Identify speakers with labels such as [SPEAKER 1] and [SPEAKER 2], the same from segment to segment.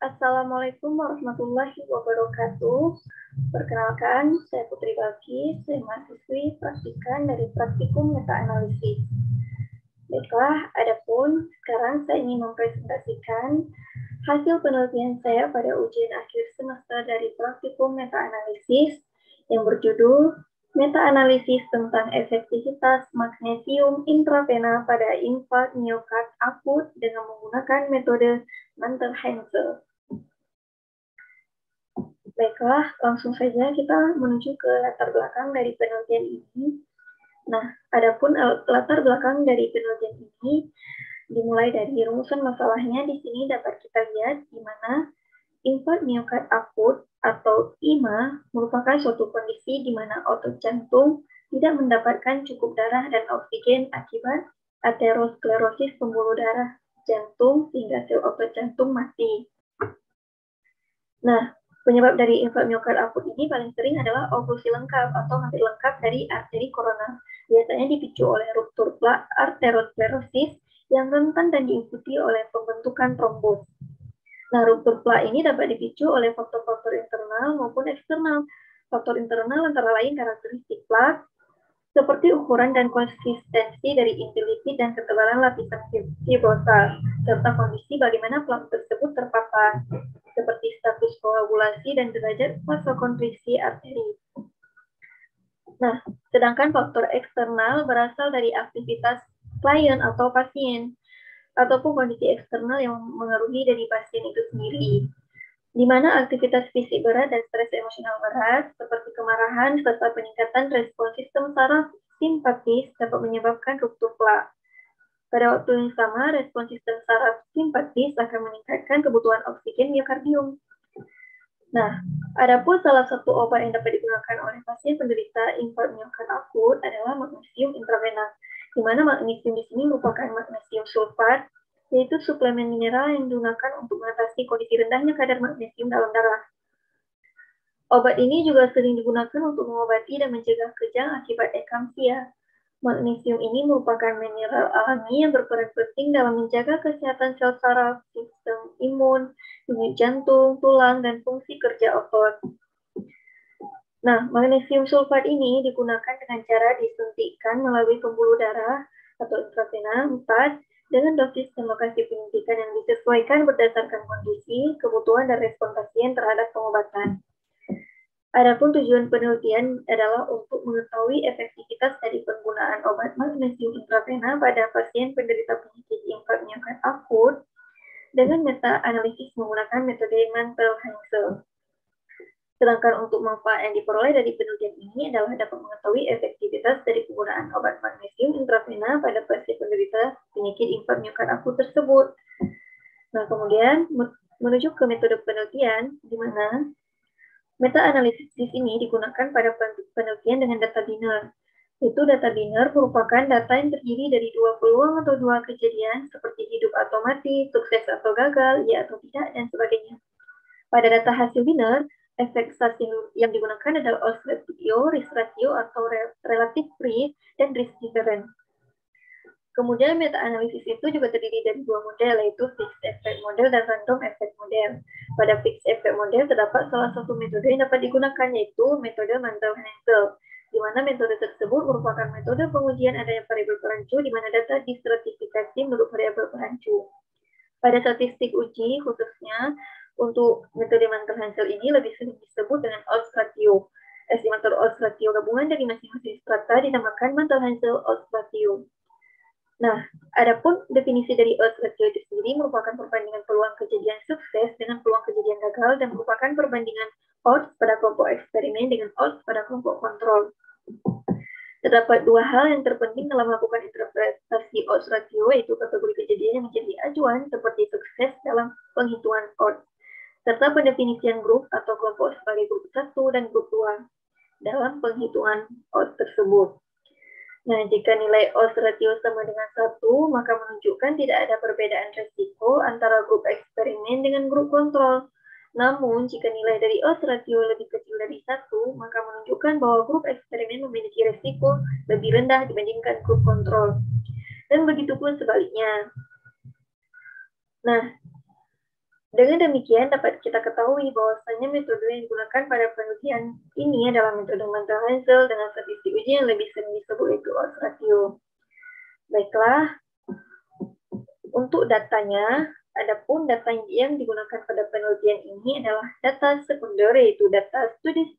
[SPEAKER 1] Assalamualaikum warahmatullahi wabarakatuh. Perkenalkan, saya Putri Baki, saya mahasiswi praktikan dari Praktikum Meta-Analisis. Baiklah, adapun sekarang saya ingin mempresentasikan hasil penelitian saya pada ujian akhir semester dari Praktikum Meta-Analisis yang berjudul Meta-analisis tentang efektivitas magnesium intravena pada infark miokard akut dengan menggunakan metode Mantel-Haenszel. Baiklah, langsung saja kita menuju ke latar belakang dari penelitian ini. Nah, adapun latar belakang dari penelitian ini dimulai dari rumusan masalahnya. Di sini dapat kita lihat di mana infark miokard akut atau IMA merupakan suatu kondisi di mana otot jantung tidak mendapatkan cukup darah dan oksigen akibat aterosklerosis pembuluh darah jantung sehingga sel otot jantung mati. Nah, penyebab dari infark miokard akut ini paling sering adalah oklusi lengkap atau hampir lengkap dari arteri koroner. Biasanya dipicu oleh ruptur plak aterosklerosis yang rentan dan diikuti oleh pembentukan trombos. Nah, ruptur plak ini dapat dipicu oleh faktor-faktor internal maupun eksternal. Faktor internal antara lain karakteristik plak, seperti ukuran dan konsistensi dari inti lipid dan ketebalan lapisan fibrosa, serta kondisi bagaimana plak tersebut terpapar, seperti status koagulasi dan derajat vasokonstriksi arteri. Nah, sedangkan faktor eksternal berasal dari aktivitas klien atau pasien, ataupun kondisi eksternal yang mengaruhi dari pasien itu sendiri, di mana aktivitas fisik berat dan stres emosional berat, seperti kemarahan serta peningkatan respons sistem saraf simpatis dapat menyebabkan ruptur plak. Pada waktu yang sama, respons sistem saraf simpatis akan meningkatkan kebutuhan oksigen miokardium. Nah, adapun salah satu obat yang dapat digunakan oleh pasien penderita infark miokard akut adalah magnesium intravena, di mana magnesium di sini merupakan magnesium sulfat, yaitu suplemen mineral yang digunakan untuk mengatasi kondisi rendahnya kadar magnesium dalam darah. Obat ini juga sering digunakan untuk mengobati dan mencegah kejang akibat eklamsia. Magnesium ini merupakan mineral alami yang berperan penting dalam menjaga kesehatan sel saraf, sistem imun, denyut jantung, tulang, dan fungsi kerja otot. Nah, magnesium sulfat ini digunakan dengan cara disuntikkan melalui pembuluh darah atau intravena 4 dengan dosis dan lokasi penyuntikan yang disesuaikan berdasarkan kondisi, kebutuhan, dan respon pasien terhadap pengobatan. Adapun tujuan penelitian adalah untuk mengetahui efektivitas dari penggunaan obat magnesium intravena pada pasien penderita penyakit infark miokard akut dengan meta-analisis menggunakan metode Mantel-Haenszel. Sedangkan untuk manfaat yang diperoleh dari penelitian ini adalah dapat mengetahui efektivitas dari penggunaan obat magnesium intravena pada pasien penderita penyakit infark miokard akut tersebut. Nah, kemudian menuju ke metode penelitian, di mana meta-analisis di sini digunakan pada penelitian dengan data biner. Itu data biner merupakan data yang terdiri dari dua peluang atau dua kejadian seperti hidup atau mati, sukses atau gagal, ya atau tidak, dan sebagainya. Pada data hasil biner, efek stasi yang digunakan adalah odds ratio, risk ratio atau relative risk, dan risk difference. Kemudian meta-analisis itu juga terdiri dari dua model, yaitu fixed effect model dan random effect model. Pada fixed effect model terdapat salah satu metode yang dapat digunakan, yaitu metode Mantel-Haenszel, di mana metode tersebut merupakan metode pengujian adanya variabel perancu di mana data distratifikasi menurut variabel perancu. Pada statistik uji, khususnya untuk metode Mantel-Haenszel ini lebih sering disebut dengan odds ratio. Estimator odds ratio gabungan dari masing-masing strata dinamakan Mantel-Haenszel odds ratio. Nah, adapun definisi dari odds ratio itu sendiri merupakan perbandingan peluang kejadian sukses dengan peluang kejadian gagal dan merupakan perbandingan odds pada kelompok eksperimen dengan odds pada kelompok kontrol. Terdapat dua hal yang terpenting dalam melakukan interpretasi odds ratio, yaitu kategori kejadian yang menjadi acuan seperti sukses dalam penghitungan odds, serta pendefinisian grup atau kelompok sebagai grup 1 dan grup 2 dalam penghitungan odds tersebut. Nah, jika nilai odds ratio sama dengan 1, maka menunjukkan tidak ada perbedaan resiko antara grup eksperimen dengan grup kontrol. Namun, jika nilai dari odds ratio lebih kecil dari 1, maka menunjukkan bahwa grup eksperimen memiliki resiko lebih rendah dibandingkan grup kontrol. Dan begitu pun sebaliknya. Nah, Dengan demikian dapat kita ketahui bahwasanya metode yang digunakan pada penelitian ini adalah metode Montel-Hansel dengan statistik uji yang lebih sering disebut itu odds ratio. Baiklah, untuk datanya, adapun data yang digunakan pada penelitian ini adalah data sekunder, yaitu data studies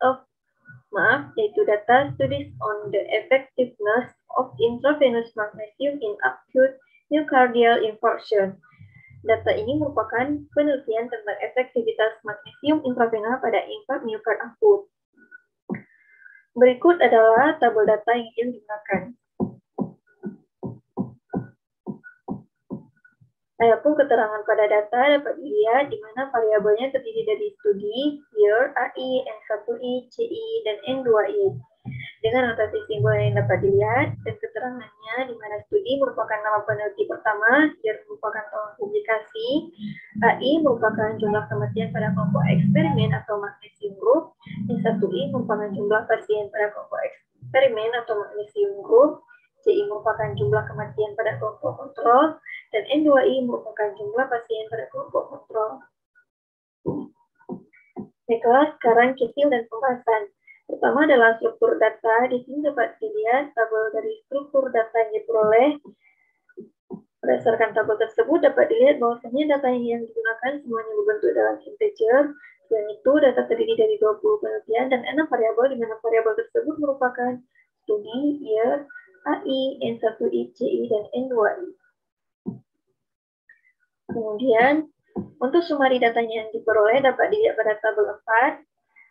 [SPEAKER 1] on the effectiveness of intravenous magnesium in acute myocardial infarction. Data ini merupakan penelitian tentang efektivitas magnesium intravena pada infark miokard akut. Berikut adalah tabel data yang digunakan. Adapun keterangan pada data dapat dilihat di mana variabelnya terdiri dari studi, year, AI, N1I, CI, dan N2I. Dengan notasi simbol yang dapat dilihat dan keterangannya di mana studi merupakan nama peneliti pertama, year merupakan tahun publikasi, AI merupakan jumlah kematian pada kelompok eksperimen atau magnesium group, N1I merupakan jumlah pasien pada kelompok eksperimen atau magnesium group, CI merupakan jumlah kematian pada kelompok kontrol, dan N2I merupakan jumlah pasien pada kelompok kontrol. Baiklah, sekarang kitil dan pembahasan. Pertama adalah struktur data. Di sini dapat dilihat tabel dari struktur data yang diperoleh. Berdasarkan tabel tersebut dapat dilihat bahwasanya data yang digunakan semuanya berbentuk dalam integer. Selain itu, data terdiri dari 20 penelitian dan 6 variabel, di mana variabel tersebut merupakan studi, year, AI, N1I, CI, dan N2I. Kemudian, untuk sumari datanya yang diperoleh dapat dilihat pada tabel 4,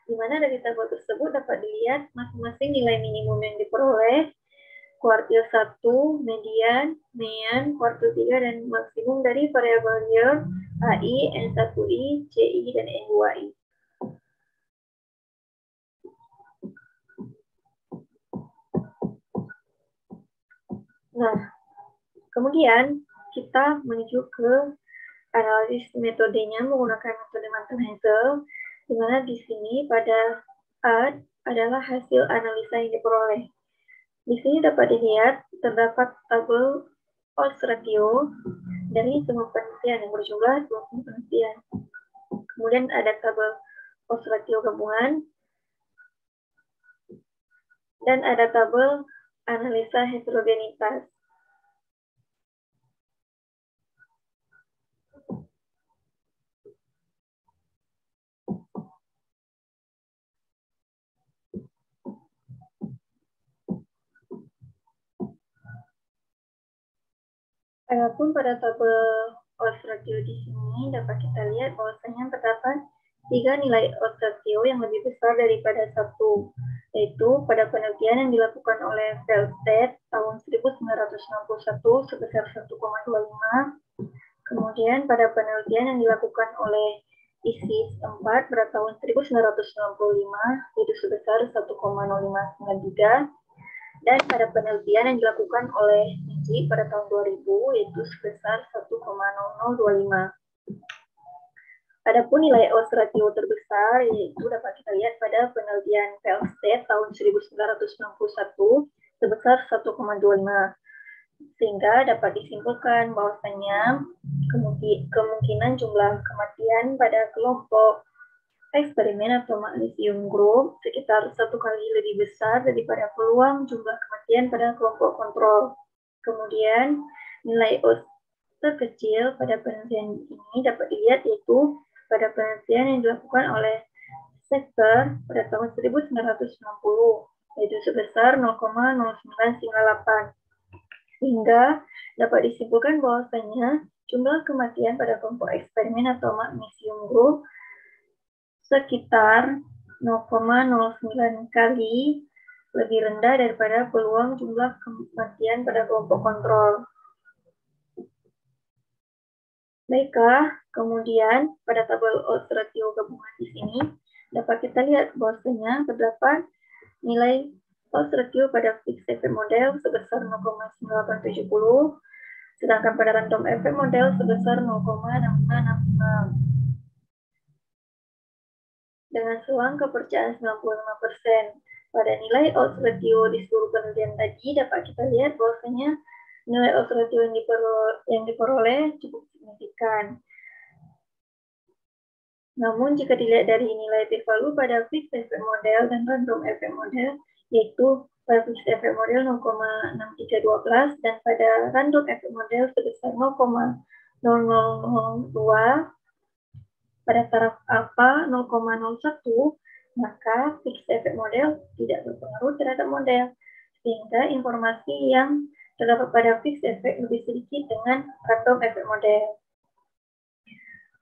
[SPEAKER 1] di mana dari tabel tersebut dapat dilihat masing-masing nilai minimum yang diperoleh, kuartil 1, median, mean, kuartil 3, dan maksimum dari variabel year, AI, N1I, CI, dan N2I. Nah, kemudian kita menuju ke analisis metodenya menggunakan metode Montel-Hansel, di mana di sini pada A adalah hasil analisa yang diperoleh. Di sini dapat dilihat terdapat tabel odds ratio dari semua penelitian yang berjumlah 20 penelitian. Kemudian ada tabel odds ratio gabungan dan ada tabel analisa heterogenitas. Adapun pada tabel odds ratio di sini dapat kita lihat bahwasanya terdapat 3 nilai odds ratio yang lebih besar daripada 1, yaitu pada penelitian yang dilakukan oleh Felsted tahun 1961 sebesar 1,25, kemudian pada penelitian yang dilakukan oleh ISIS 4 pada tahun 1995 yaitu sebesar 1,0593, dan pada penelitian yang dilakukan oleh NICI pada tahun 2000 yaitu sebesar 1,0025. Adapun nilai odds ratio terbesar yaitu dapat kita lihat pada penelitian Felsted tahun 1961 sebesar 1,25. Sehingga dapat disimpulkan bahwasanya kemungkinan jumlah kematian pada kelompok eksperimen atau magnesium group sekitar 1 kali lebih besar daripada peluang jumlah kematian pada kelompok kontrol. Kemudian nilai odds terkecil pada penelitian ini dapat dilihat yaitu pada penelitian yang dilakukan oleh Sexter pada tahun 1990 yaitu sebesar 0,0998. Sehingga dapat disimpulkan bahwasanya jumlah kematian pada kelompok eksperimen atau magnesium group sekitar 0,09 kali lebih rendah daripada peluang jumlah kematian pada kelompok kontrol. Baiklah, kemudian pada tabel odds ratio gabungan di sini dapat kita lihat bahwasanya terdapat nilai odds ratio pada fixed effect model sebesar 0,9870, sedangkan pada random effect model sebesar 0,6565. Dengan selang kepercayaan 95%. Pada nilai odds ratio di seluruh penelitian tadi dapat kita lihat bahwasanya nilai odds ratio yang diperoleh cukup signifikan. Namun jika dilihat dari nilai p-value pada fixed effect model dan random effect model, yaitu pada fixed effect model 0,6312 dan pada random effect model sebesar 0,0002, pada taraf alpha 0,01, maka fixed effect model tidak berpengaruh terhadap model, sehingga informasi yang terdapat pada fixed effect lebih sedikit dengan random effect model.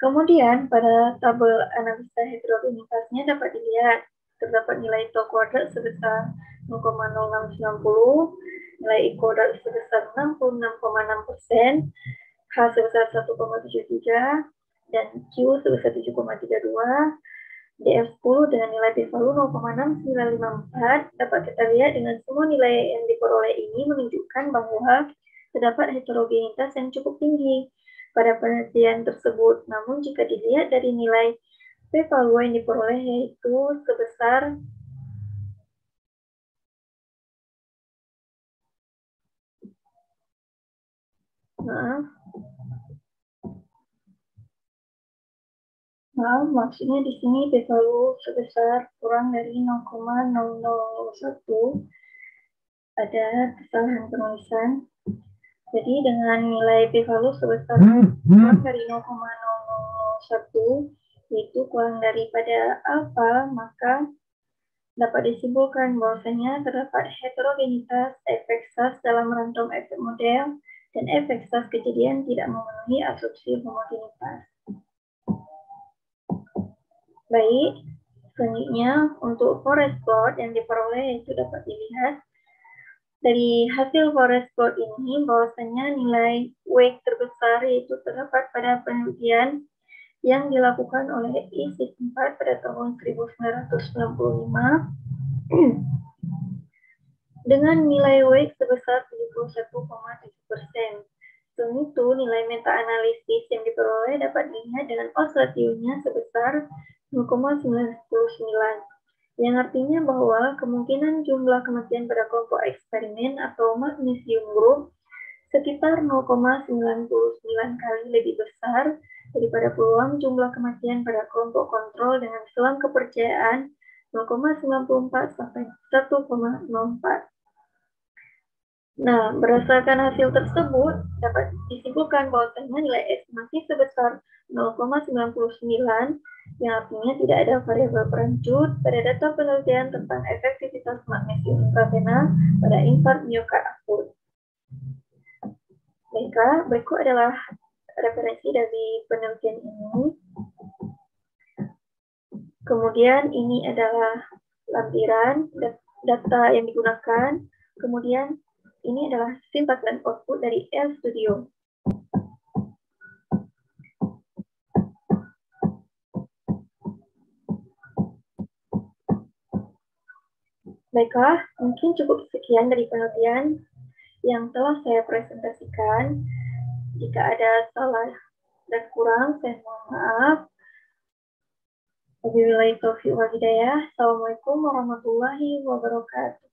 [SPEAKER 1] Kemudian, pada tabel analisa heterogenitasnya dapat dilihat terdapat nilai tau kuadrat sebesar 0,0690, nilai I kuadrat sebesar 66,6%, H sebesar 1,73, dan Q sebesar 7,32, DF10 dengan nilai p-value 0,6954. Dapat kita lihat dengan semua nilai yang diperoleh ini menunjukkan bahwa terdapat heterogenitas yang cukup tinggi pada penelitian tersebut. Namun jika dilihat dari nilai p-value yang diperoleh yaitu sebesar maksudnya di sini p-value sebesar kurang dari 0,001, ada kesalahan penulisan. Jadi dengan nilai p-value sebesar kurang dari 0,001, yaitu kurang daripada alfa, maka dapat disimpulkan bahwasanya terdapat heterogenitas efek SAS dalam random effect model dan efek SAS kejadian tidak memenuhi asumsi homogenitas. Baik, selanjutnya untuk forest plot yang diperoleh itu dapat dilihat dari hasil forest plot ini bahwasanya nilai weight terbesar yaitu terdapat pada penelitian yang dilakukan oleh I-4 pada tahun 1995 dengan nilai weight sebesar 71,7%. Selain itu, nilai meta-analisis yang diperoleh dapat dilihat dengan odds ratio-nya sebesar 0,999, yang artinya bahwa kemungkinan jumlah kematian pada kelompok eksperimen atau magnesium group sekitar 0,99 kali lebih besar daripada peluang jumlah kematian pada kelompok kontrol dengan selang kepercayaan 0,94 sampai 1,04. Nah, berdasarkan hasil tersebut, dapat disimpulkan bahwasanya nilai estimasi sebesar 0,99, yang artinya tidak ada variabel perancut pada data penelitian tentang efektivitas magnesium intravena pada infart miokard akut. Baiklah, berikut adalah referensi dari penelitian ini. Kemudian ini adalah lampiran data yang digunakan. Kemudian ini adalah sintak dan output dari RStudio. Baiklah, mungkin cukup sekian dari penelitian yang telah saya presentasikan. Jika ada salah dan kurang, saya mohon maaf. Wabillahi taufiq wal hidayah. Assalamualaikum warahmatullahi wabarakatuh.